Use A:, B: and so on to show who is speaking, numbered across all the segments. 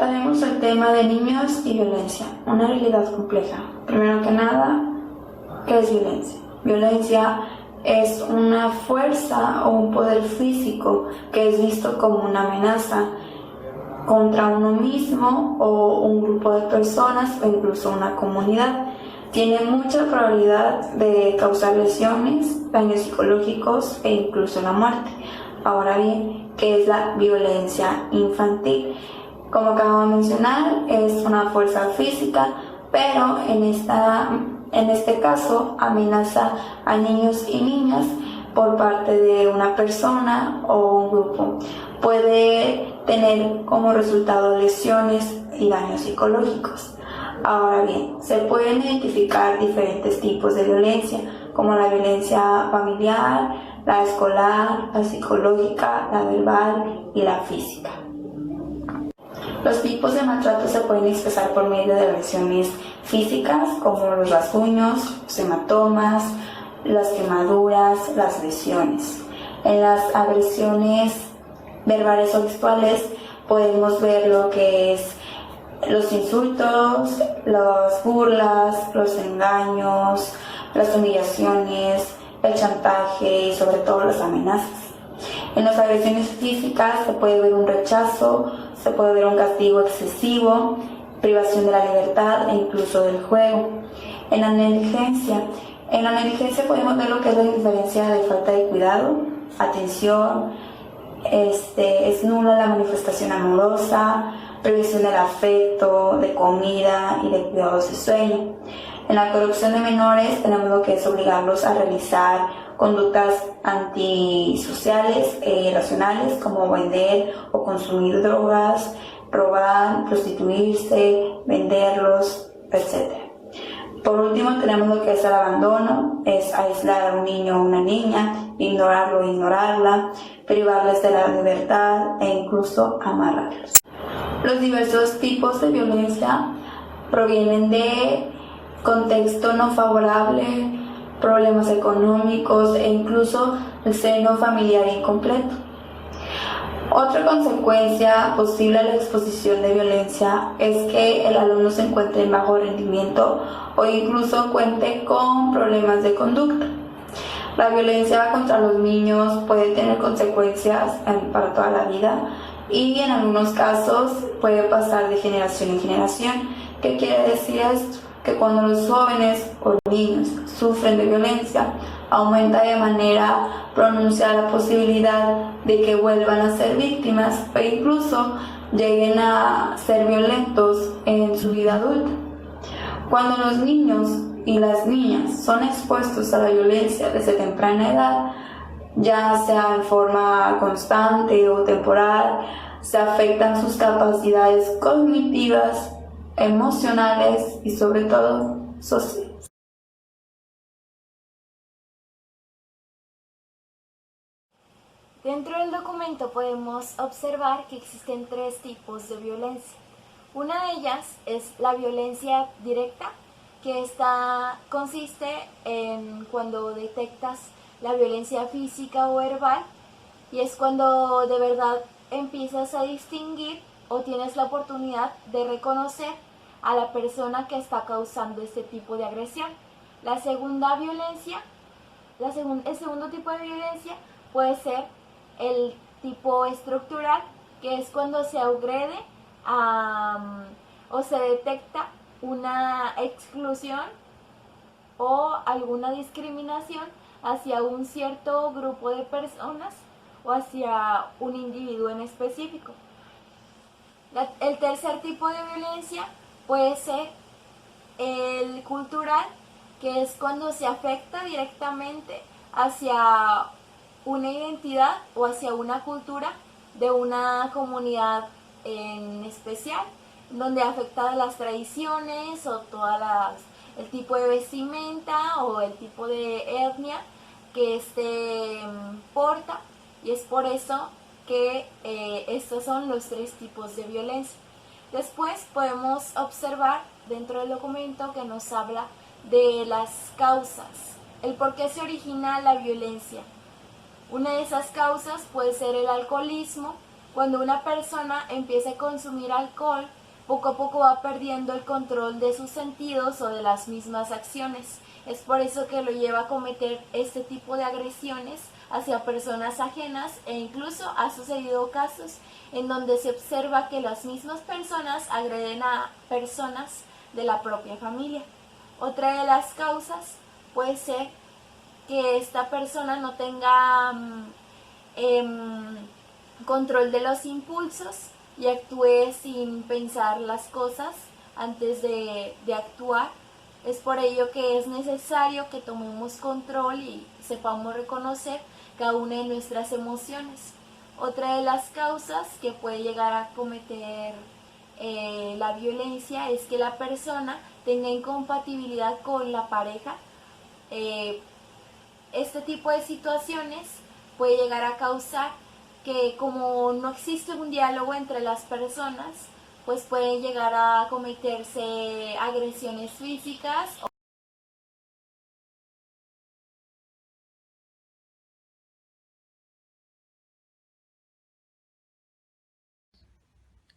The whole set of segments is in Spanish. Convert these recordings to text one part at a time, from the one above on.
A: Trataremos el tema de niños y violencia, una realidad compleja. Primero que nada, ¿qué es violencia? Violencia es una fuerza o un poder físico que es visto como una amenaza contra uno mismo o un grupo de personas o incluso una comunidad. Tiene mucha probabilidad de causar lesiones, daños psicológicos e incluso la muerte. Ahora bien, ¿qué es la violencia infantil? Como acabo de mencionar, es una fuerza física, pero en este caso amenaza a niños y niñas por parte de una persona o un grupo. Puede tener como resultado lesiones y daños psicológicos. Ahora bien, se pueden identificar diferentes tipos de violencia, como la violencia familiar, la escolar, la psicológica, la verbal y la física. Los tipos de maltrato se pueden expresar por medio de agresiones físicas, como los rasguños, los hematomas, las quemaduras, las lesiones. En las agresiones verbales o textuales podemos ver lo que es los insultos, las burlas, los engaños, las humillaciones, el chantaje y sobre todo las amenazas. En las agresiones físicas se puede ver un rechazo, se puede ver un castigo excesivo, privación de la libertad e incluso del juego. En la negligencia podemos ver lo que es la diferencia de falta de cuidado, atención, es nula la manifestación amorosa, prohibición del afecto, de comida y de cuidados de sueño. En la corrupción de menores tenemos lo que es obligarlos a realizar conductas antisociales e irracionales como vender o consumir drogas, robar, prostituirse, venderlos, etc. Por último tenemos lo que es el abandono, es aislar a un niño o una niña, ignorarlo o ignorarla, privarles de la libertad e incluso amarrarlos. Los diversos tipos de violencia provienen de contexto no favorable, problemas económicos e incluso el seno familiar incompleto. Otra consecuencia posible a la exposición de violencia es que el alumno se encuentre en bajo rendimiento o incluso cuente con problemas de conducta. La violencia contra los niños puede tener consecuencias para toda la vida y en algunos casos puede pasar de generación en generación. ¿Qué quiere decir esto? Que cuando los jóvenes o niños sufren de violencia, aumenta de manera pronunciada la posibilidad de que vuelvan a ser víctimas o incluso lleguen a ser violentos en su vida adulta. Cuando los niños y las niñas son expuestos a la violencia desde temprana edad, ya sea en forma constante o temporal, se afectan sus capacidades cognitivas, emocionales y sobre todo sociales.
B: Dentro del documento podemos observar que existen 3 tipos de violencia. Una de ellas es la violencia directa, que esta consiste en cuando detectas la violencia física o verbal, y es cuando de verdad empiezas a distinguir o tienes la oportunidad de reconocer a la persona que está causando este tipo de agresión. El segundo tipo de violencia puede ser el tipo estructural, que es cuando se agrede o se detecta una exclusión o alguna discriminación hacia un cierto grupo de personas o hacia un individuo en específico. El tercer tipo de violencia puede ser el cultural, que es cuando se afecta directamente hacia una identidad o hacia una cultura de una comunidad en especial, donde afecta las tradiciones o el tipo de vestimenta o el tipo de etnia que porta, y es por eso que estos son los 3 tipos de violencia. Después podemos observar dentro del documento que nos habla de las causas, el por qué se origina la violencia. Una de esas causas puede ser el alcoholismo, cuando una persona empieza a consumir alcohol poco a poco va perdiendo el control de sus sentidos o de las mismas acciones. Es por eso que lo lleva a cometer este tipo de agresiones hacia personas ajenas, e incluso ha sucedido casos en donde se observa que las mismas personas agreden a personas de la propia familia. Otra de las causas puede ser que esta persona no tenga control de los impulsos y actúe sin pensar las cosas antes de actuar. Es por ello que es necesario que tomemos control y sepamos reconocer cada una de nuestras emociones. Otra de las causas que puede llegar a cometer la violencia es que la persona tenga incompatibilidad con la pareja. Este tipo de situaciones puede llegar a causar que, como no existe un diálogo entre las personas, pues pueden llegar a cometerse agresiones físicas.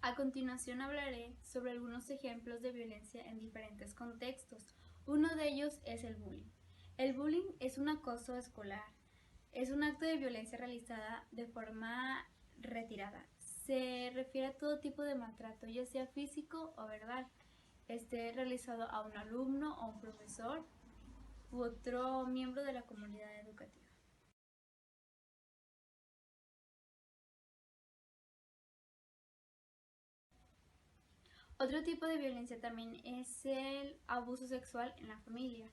C: A continuación hablaré sobre algunos ejemplos de violencia en diferentes contextos. Uno de ellos es el bullying. El bullying es un acoso escolar. Es un acto de violencia realizada de forma retirada. Se refiere a todo tipo de maltrato, ya sea físico o verbal, realizado a un alumno o un profesor u otro miembro de la comunidad educativa. Otro tipo de violencia también es el abuso sexual en la familia.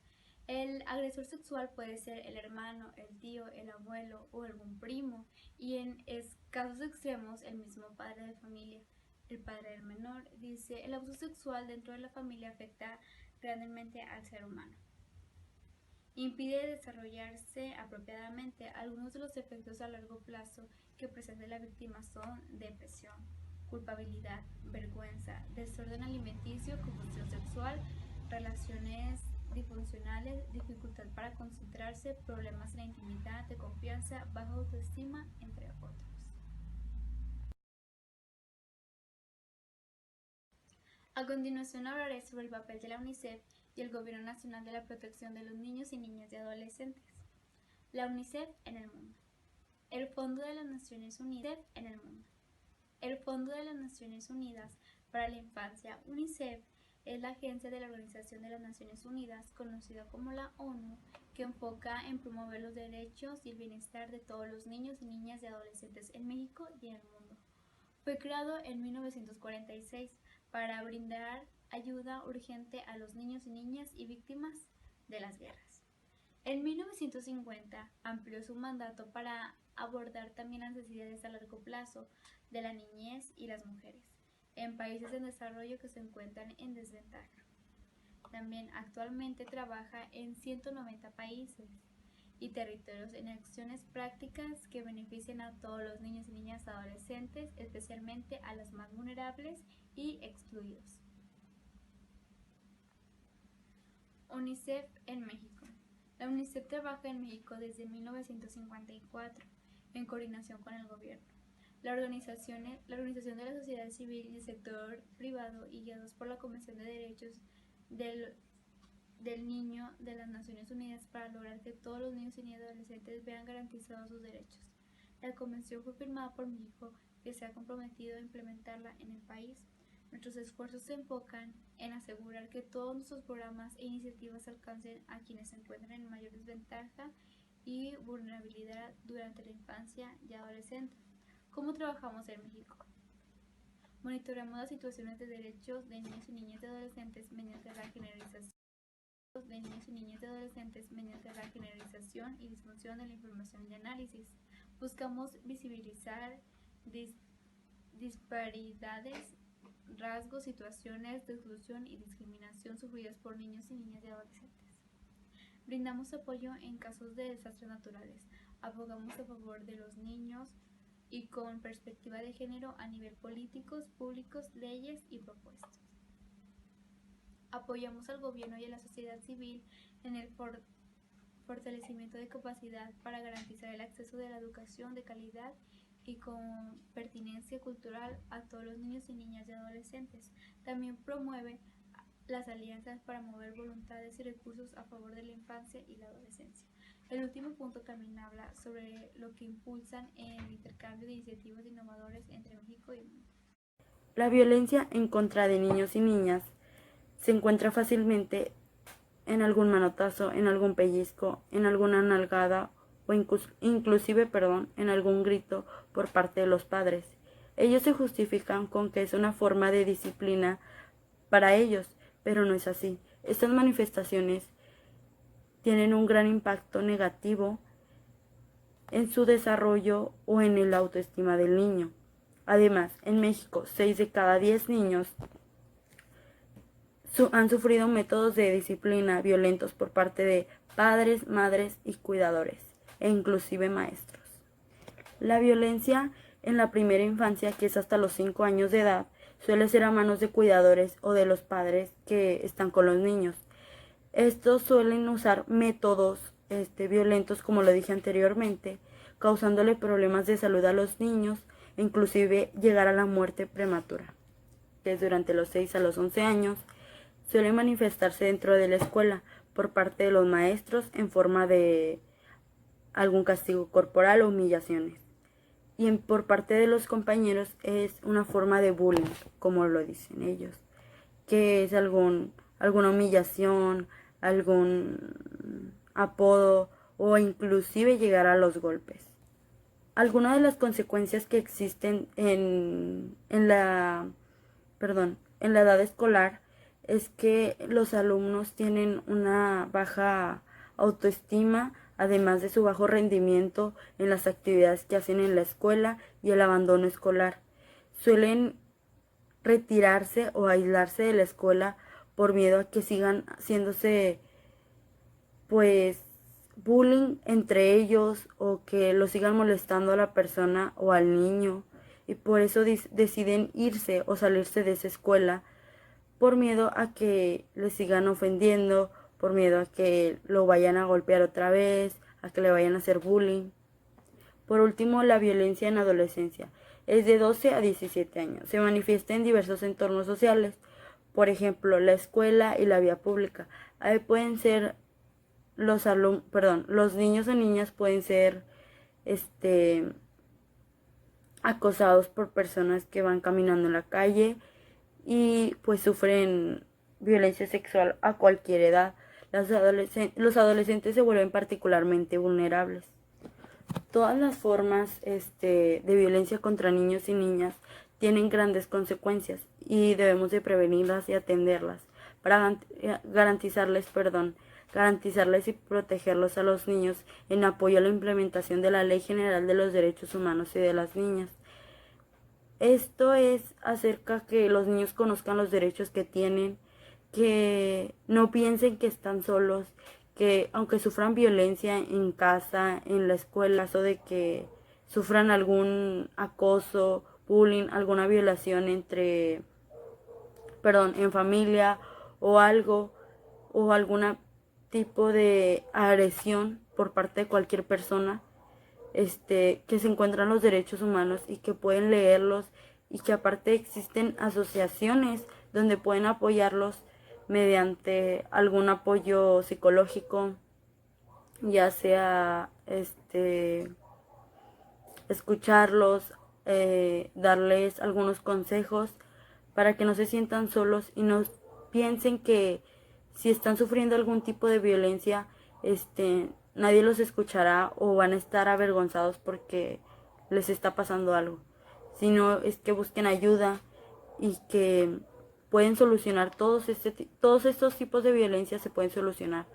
C: El agresor sexual puede ser el hermano, el tío, el abuelo o algún primo, y en casos extremos el mismo padre de familia, el padre del menor. Dice, el abuso sexual dentro de la familia afecta grandemente al ser humano. Impide desarrollarse apropiadamente. Algunos de los efectos a largo plazo que presenta la víctima son depresión, culpabilidad, vergüenza, desorden alimenticio, confusión sexual, relaciones disfuncionales, dificultad para concentrarse, problemas en la intimidad, de confianza, baja autoestima, entre otros. A continuación hablaré sobre el papel de la UNICEF y el Gobierno Nacional de la Protección de los Niños y Niñas y Adolescentes. La UNICEF en el mundo. El Fondo de las Naciones Unidas en el mundo. El Fondo de las Naciones Unidas para la Infancia, UNICEF, es la agencia de la Organización de las Naciones Unidas, conocida como la ONU, que enfoca en promover los derechos y el bienestar de todos los niños y niñas y adolescentes en México y en el mundo. Fue creado en 1946 para brindar ayuda urgente a los niños y niñas y víctimas de las guerras. En 1950 amplió su mandato para abordar también las necesidades a largo plazo de la niñez y las mujeres en países en desarrollo que se encuentran en desventaja. También actualmente trabaja en 190 países y territorios en acciones prácticas que beneficien a todos los niños y niñas adolescentes, especialmente a los más vulnerables y excluidos. UNICEF en México. La UNICEF trabaja en México desde 1954 en coordinación con el gobierno, la organización de la sociedad civil y el sector privado, y guiados por la Convención de Derechos del Niño de las Naciones Unidas para lograr que todos los niños y niñas y adolescentes vean garantizados sus derechos. La convención fue firmada por México, que se ha comprometido a implementarla en el país. Nuestros esfuerzos se enfocan en asegurar que todos nuestros programas e iniciativas alcancen a quienes se encuentran en mayor desventaja y vulnerabilidad durante la infancia y adolescencia. ¿Cómo trabajamos en México? Monitoreamos las situaciones de derechos de niños y niñas y adolescentes mediante la generalización y difusión de la información y análisis. Buscamos visibilizar disparidades, rasgos, situaciones de exclusión y discriminación sufridas por niños y niñas y adolescentes. Brindamos apoyo en casos de desastres naturales. Abogamos a favor de los niños y con perspectiva de género a nivel políticos, públicos, leyes y propuestas. Apoyamos al gobierno y a la sociedad civil en el fortalecimiento de capacidad para garantizar el acceso de la educación de calidad y con pertinencia cultural a todos los niños y niñas y adolescentes. También promueve las alianzas para mover voluntades y recursos a favor de la infancia y la adolescencia. El último punto también habla sobre lo que impulsan el intercambio de iniciativas innovadoras entre México y el mundo.
D: La violencia en contra de niños y niñas se encuentra fácilmente en algún manotazo, en algún pellizco, en alguna nalgada o inclusive en algún grito por parte de los padres. Ellos se justifican con que es una forma de disciplina para ellos, pero no es así. Estas manifestaciones tienen un gran impacto negativo en su desarrollo o en el autoestima del niño. Además, en México, 6 de cada 10 niños han sufrido métodos de disciplina violentos por parte de padres, madres y cuidadores, e inclusive maestros. La violencia en la primera infancia, que es hasta los 5 años de edad, suele ser a manos de cuidadores o de los padres que están con los niños. Estos suelen usar métodos violentos, como lo dije anteriormente, causándole problemas de salud a los niños, e inclusive llegar a la muerte prematura, que es durante los 6 a los 11 años. Suele manifestarse dentro de la escuela por parte de los maestros en forma de algún castigo corporal o humillaciones. Y por parte de los compañeros es una forma de bullying, como lo dicen ellos, que es alguna humillación, algún apodo o inclusive llegar a los golpes. Algunas de las consecuencias que existen en la edad escolar es que los alumnos tienen una baja autoestima, además de su bajo rendimiento en las actividades que hacen en la escuela y el abandono escolar. Suelen retirarse o aislarse de la escuela por miedo a que sigan haciéndose bullying entre ellos o que lo sigan molestando a la persona o al niño, y por eso deciden irse o salirse de esa escuela por miedo a que le sigan ofendiendo, por miedo a que lo vayan a golpear otra vez, a que le vayan a hacer bullying. Por último, la violencia en adolescencia es de 12 a 17 años. Se manifiesta en diversos entornos sociales, por ejemplo, la escuela y la vía pública. Ahí pueden ser los niños o niñas pueden ser acosados por personas que van caminando en la calle y pues sufren violencia sexual a cualquier edad. Los adolescentes se vuelven particularmente vulnerables. Todas las formas de violencia contra niños y niñas tienen grandes consecuencias y debemos de prevenirlas y atenderlas para garantizarles y protegerlos a los niños en apoyo a la implementación de la Ley General de los Derechos Humanos y de las Niñas. Esto es acerca que los niños conozcan los derechos que tienen, que no piensen que están solos, que aunque sufran violencia en casa, en la escuela, o de que sufran algún acoso, bullying, alguna violación en familia o algo, o algún tipo de agresión por parte de cualquier persona, que se encuentran los derechos humanos y que pueden leerlos, y que aparte existen asociaciones donde pueden apoyarlos mediante algún apoyo psicológico, ya sea escucharlos, darles algunos consejos para que no se sientan solos y no piensen que si están sufriendo algún tipo de violencia, nadie los escuchará o van a estar avergonzados porque les está pasando algo, sino es que busquen ayuda y que pueden solucionar todos estos tipos de violencia, se pueden solucionar.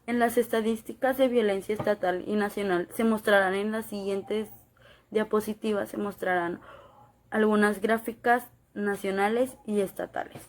D: En las estadísticas de violencia estatal y nacional se mostrarán en las siguientes diapositivas, se mostrarán algunas gráficas nacionales y estatales.